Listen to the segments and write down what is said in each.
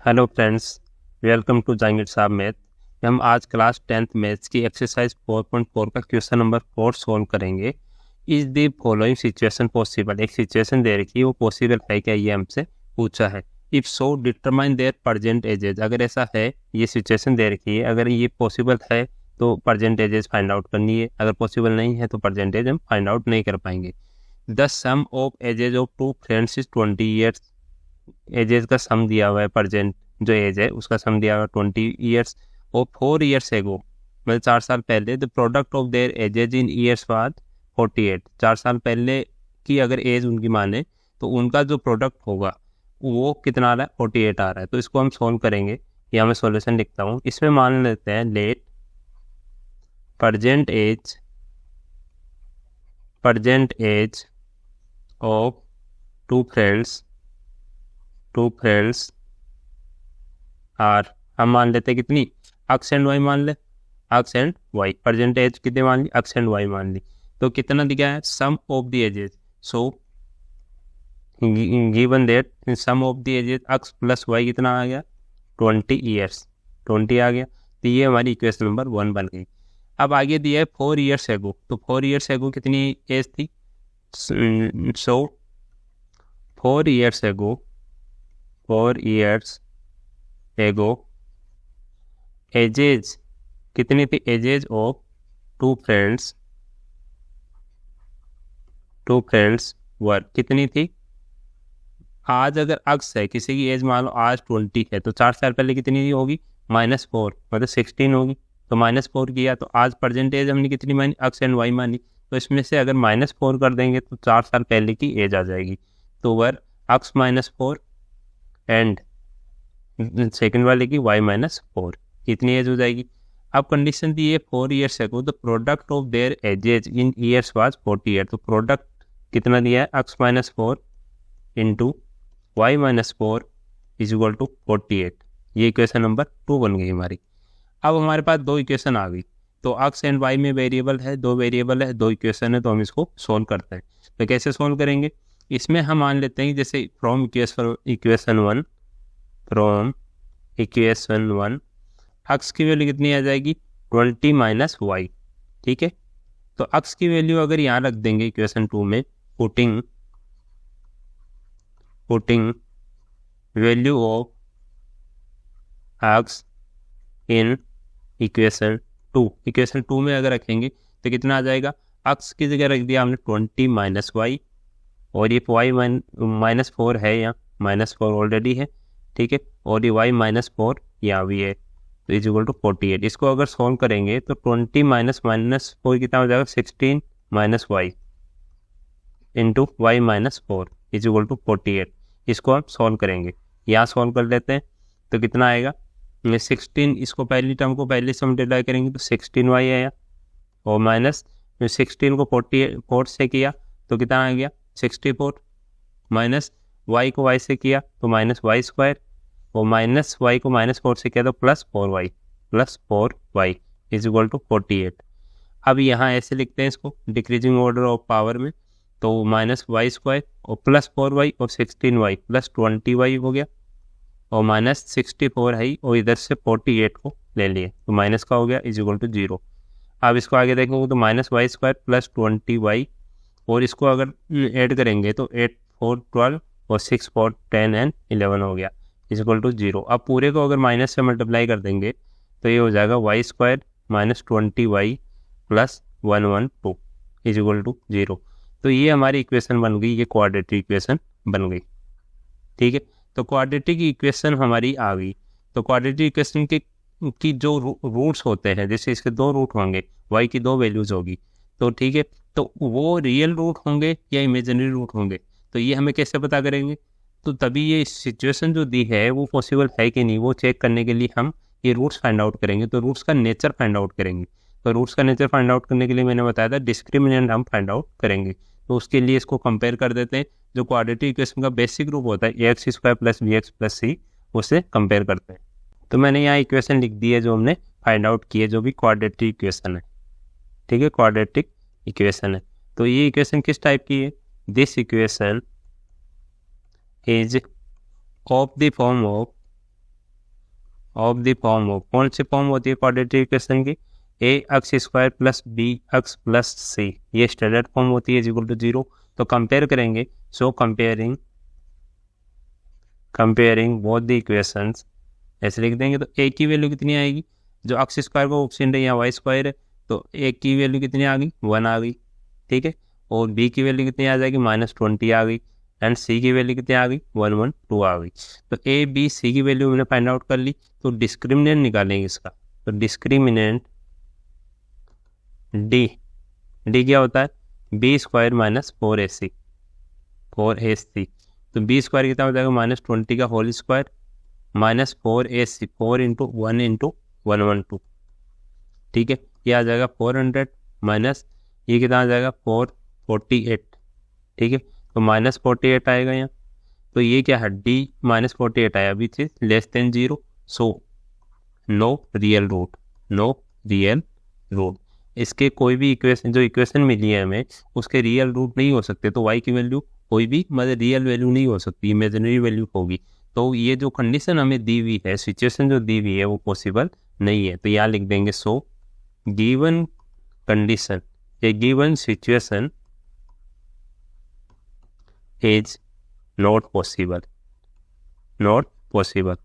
Hello friends, welcome to Jahangir Sahab math. हम आज class 10th maths की एक्सरसाइज 4.4 का क्वेश्चन नंबर 4 सोल्व करेंगे। Is the following situation possible. एक सिचुएशन दे रखी है, वो पॉसिबल है क्या, ये हमसे पूछा है। If so determine there present edges. अगर ऐसा है, ये सिचुएशन दे रखी है, अगर ये पॉसिबल है तो प्रेजेंट एजेज फाइंड आउट करनी है। अगर पॉसिबल नहीं है तो प्रेजेंट एज हम फाइंड आउट नहीं कर पाएंगे। The sum of ages of two friends is 20 years. Ages का सम दिया हुआ है, प्रेजेंट जो एज है उसका सम दिया हुआ है 20 ईयर्स। और 4 ईयर्स एगो, मतलब 4 साल पहले, the product of their edges in years बाद 48। 4 साल पहले की अगर एज उनकी माने तो उनका जो प्रोडक्ट होगा वो कितना आ रहा है, 48 आ रहा है। तो इसको हम सोल्व करेंगे। यहाँ मैं सॉल्यूशन लिखता हूँ। इसमें मान लेते हैं let present age of two friends are, हम मान लेते हैं कितनी, एक्स एंड वाई मान ले। X and Y present age कितने मान ली, एक्स एंड वाई मान ली। तो कितना दिया है, sum of the ages. So given that sum of the ages X plus Y कितना आ गया, 20 ईयर्स, 20 आ गया। तो ये हमारी इक्वेशन नंबर 1 बन गई। अब आगे दिया है 4 ईयर्स एगो। तो 4 ईयर्स एगो कितनी एज थी, सो 4 ईयर्स एगो एजेज कितनी थी, ages of two friends were कितनी थी। आज अगर अक्स है, किसी की एज मान लो आज 20 है, तो 4 साल पहले कितनी होगी, -4, मतलब 16 होगी। तो -4 किया तो आज प्रेजेंट एज हमने कितनी मानी, एक्स एंड वाई मानी। तो इसमें से अगर -4 कर देंगे तो 4 साल पहले की एज आ जाएगी। तो वर एक्स -4 एंड सेकेंड वाले की y-4, कितनी एज हो जाएगी। अब कंडीशन दी है 4 ईयर्स है, तो product of their edges in years was 40 year. तो प्रोडक्ट कितना दिया है, x-4 into y-4 is equal to 48। ये इक्वेशन नंबर 2 बन गई हमारी। अब हमारे पास दो इक्वेशन आ गई। तो x एंड y में वेरिएबल है, दो वेरिएबल है, दो इक्वेशन है, तो हम इसको सोल्व करते हैं। तो कैसे सोल्व करेंगे, इसमें हम मान लेते हैं जैसे फ्रॉम इक्वेशन 1 एक्स की वैल्यू कितनी आ जाएगी, 20 माइनस वाई। ठीक है, तो एक्स की वैल्यू अगर यहाँ रख देंगे इक्वेशन 2 में, putting value of x in equation 2 में अगर रखेंगे तो कितना आ जाएगा, एक्स की जगह रख दिया हमने 20 माइनस वाई, और ये वाई -4 है, यहाँ -4 ऑलरेडी है। ठीक है, और ये y-4 यहाँ भी है, तो इज इक्वल टू 48। इसको अगर सॉल्व करेंगे तो 20 -4 कितना हो जाएगा, 16 minus y into y-4 is equal to 48। इसको हम सॉल्व करेंगे, यहाँ सॉल्व कर लेते हैं। तो कितना आएगा, 16, इसको पहली टर्म को पहले से मल्टीप्लाई करेंगे तो 16y आया, और माइनस 16 को 44 से किया तो कितना आ गया, 64, माइनस y को y से किया तो -y², और माइनस y को -4 से किया तो +4y इज इक्वल टू 48। अब यहाँ ऐसे लिखते हैं इसको डिक्रीजिंग ऑर्डर ऑफ पावर में। तो -y² और +4y और 16y +20y हो गया, और -64 है, और इधर से 48 को ले लिए तो माइनस का हो गया, इज इक्वल टू 0। अब इसको आगे देखेंगे तो -y² +20y, और इसको अगर ऐड करेंगे तो 8 4 12 और 6 4 10 एंड 11 हो गया, इज इक्वल टू 0। अब पूरे को अगर माइनस से मल्टीप्लाई कर देंगे तो ये हो जाएगा y² -20y + 112 is equal to 0। तो ये हमारी इक्वेशन बन गई, ये क्वाड्रेटिक इक्वेशन बन गई। ठीक है, तो क्वाड्रेटिक इक्वेशन हमारी आ गई। तो क्वाड्रेटिक इक्वेशन की जो रूट्स होते हैं, जैसे इसके 2 रूट होंगे, y की 2 वैल्यूज होगी, तो ठीक है, तो वो रियल रूट होंगे या इमेजिनरी रूट होंगे, तो ये हमें कैसे पता करेंगे। तो तभी ये सिचुएशन जो दी है वो पॉसिबल है कि नहीं, वो चेक करने के लिए हम ये रूट्स फाइंड आउट करेंगे। तो रूट्स का नेचर फाइंड आउट करेंगे। तो रूट्स का नेचर फाइंड आउट करने के लिए मैंने बताया था डिस्क्रिमिनेंट हम फाइंड आउट करेंगे। तो उसके लिए इसको कंपेयर कर देते हैं, जो क्वाड्रेटिक इक्वेशन का बेसिक रूप होता है ax² + bx + c, उससे कंपेयर करते हैं। तो मैंने यहाँ इक्वेशन लिख दी है जो हमने फाइंड आउट की है, जो भी क्वाड्रेटिक इक्वेशन है। ठीक है, क्वाड्रेटिक इक्वेशन है। तो ये इक्वेशन किस टाइप की है, this equation is of the form of of the form हो, कौन सी फॉर्म होती है क्वाड्रेटिक इक्वेशन की, A X square plus B X plus C, ये स्टैंडर्ड फॉर्म होती है इज इक्वल टू 0। तो कंपेयर करेंगे, सो कंपेयरिंग बोथ द इक्वेशंस, ऐसे लिख देंगे। तो ए की वैल्यू कितनी आएगी, जो एक्स स्क्वायर का ऑप्शन है यहाँ वाई स्क्वायर है, तो ए की वैल्यू कितनी आ गई, 1 आ गई, ठीक है। और बी की वैल्यू कितनी आ जाएगी, -20 आ गई, एंड सी की वैल्यू कितनी आ गई, 112 आ गई। तो ए बी सी की वैल्यू मैंने फाइंड आउट कर ली। तो डिस्क्रिमिनेंट निकालेंगे इसका, तो डिस्क्रिमिनेंट डी क्या होता है, बी स्क्वायर माइनस 4ac, तो बी स्क्वायर कितना हो जाएगा, -20 का whole square minus 4ac, 4 into 1 into 112, ठीक है। ये आ जाएगा 400 माइनस ये कितना आ जाएगा 448, ठीक है। तो -48 आएगा यहाँ। तो ये क्या है, डी -48 आया, which is less than 0, so no real root, इसके कोई भी इक्वेशन, जो इक्वेशन मिली है हमें उसके रियल रूट नहीं हो सकते। तो y की वैल्यू कोई भी मतलब रियल वैल्यू नहीं हो सकती, इमेजिनरी वैल्यू होगी। तो ये जो कंडीशन हमें दी हुई है, सिचुएशन जो दी हुई है वो पॉसिबल नहीं है। तो यहाँ लिख देंगे, सो गिवन कंडीशन, ये given situation is not possible,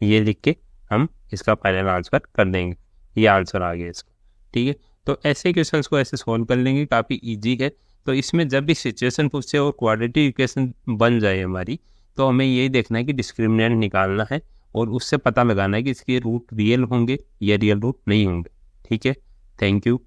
ये लिख के हम इसका फाइनल आंसर कर देंगे। ये आंसर आ गया इसका, ठीक है। तो ऐसे क्वेश्चंस को ऐसे सॉल्व कर लेंगे, काफ़ी इजी है। तो इसमें जब भी सिचुएशन पूछे और क्वाड्रेटिक इक्वेशन बन जाए हमारी, तो हमें यही देखना है कि डिस्क्रिमिनेंट निकालना है और उससे पता लगाना है कि इसके रूट रियल होंगे या रियल रूट नहीं होंगे, ठीक है। Thank you.